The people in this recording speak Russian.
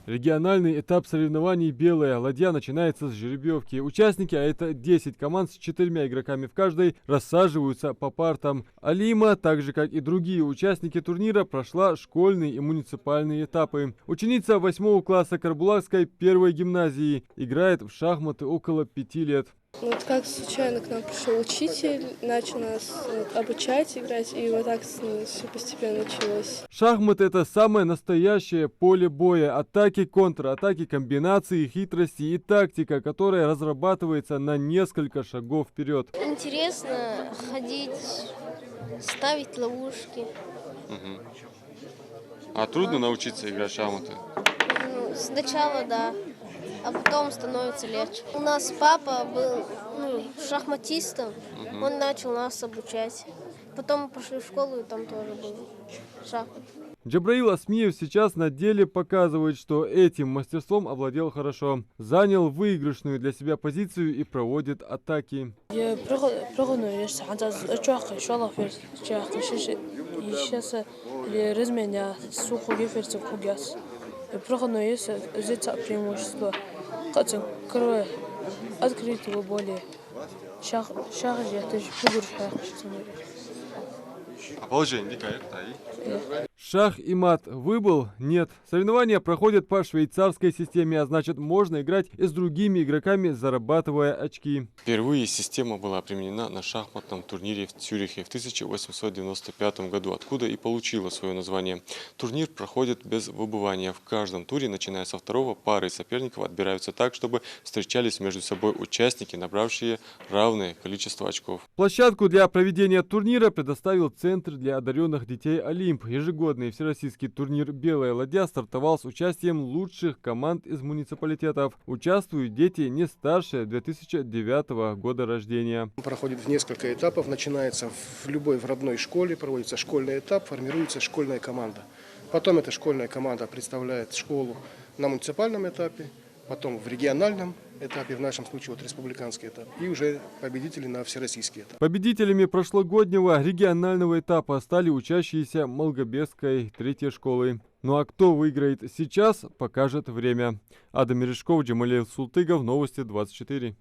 Региональный этап соревнований «Белая ладья» начинается с жеребьевки. Участники, а это 10 команд с 4 игроками в каждой, рассаживаются по партам. Алима, так же как и другие участники турнира, прошла школьные и муниципальные этапы. Ученица 8 класса Карбулакской первой гимназии играет в шахматы около 5 лет. Вот как случайно к нам пришел учитель, начал нас обучать играть, и вот так все постепенно началось. Шахматы — это самое настоящее поле боя. Атаки, контратаки, комбинации, хитрости и тактика, которая разрабатывается на несколько шагов вперед. Интересно ходить, ставить ловушки. А трудно научиться играть в шахматы? Ну, сначала да, а потом становится легче. У нас папа был шахматистом, он начал нас обучать. Потом мы пошли в школу, и там тоже был шахмат. Джабраил Асмиев сейчас на деле показывает, что этим мастерством овладел хорошо. Занял выигрышную для себя позицию и проводит атаки. Открытого более. А положение как? Шах и мат выбыл? Нет. Соревнования проходят по швейцарской системе, а значит, можно играть и с другими игроками, зарабатывая очки. Впервые система была применена на шахматном турнире в Цюрихе в 1895 году, откуда и получила свое название. Турнир проходит без выбывания. В каждом туре, начиная со второго, пары соперников отбираются так, чтобы встречались между собой участники, набравшие равное количество очков. Площадку для проведения турнира предоставил Центр для одаренных детей «Олимп». Ежегодный всероссийский турнир «Белая ладья» стартовал с участием лучших команд из муниципалитетов. Участвуют дети не старше 2009 года рождения. Проходит в несколько этапов. Начинается в родной школе, проводится школьный этап, формируется школьная команда. Потом эта школьная команда представляет школу на муниципальном этапе, потом в региональном этапе, в нашем случае республиканский этап, и уже победители на всероссийский этап. Победителями прошлогоднего регионального этапа стали учащиеся Малгобекской третьей школы. Ну а кто выиграет сейчас, покажет время. Адам Мережков, Джамалиил Султыгов, Новости 24.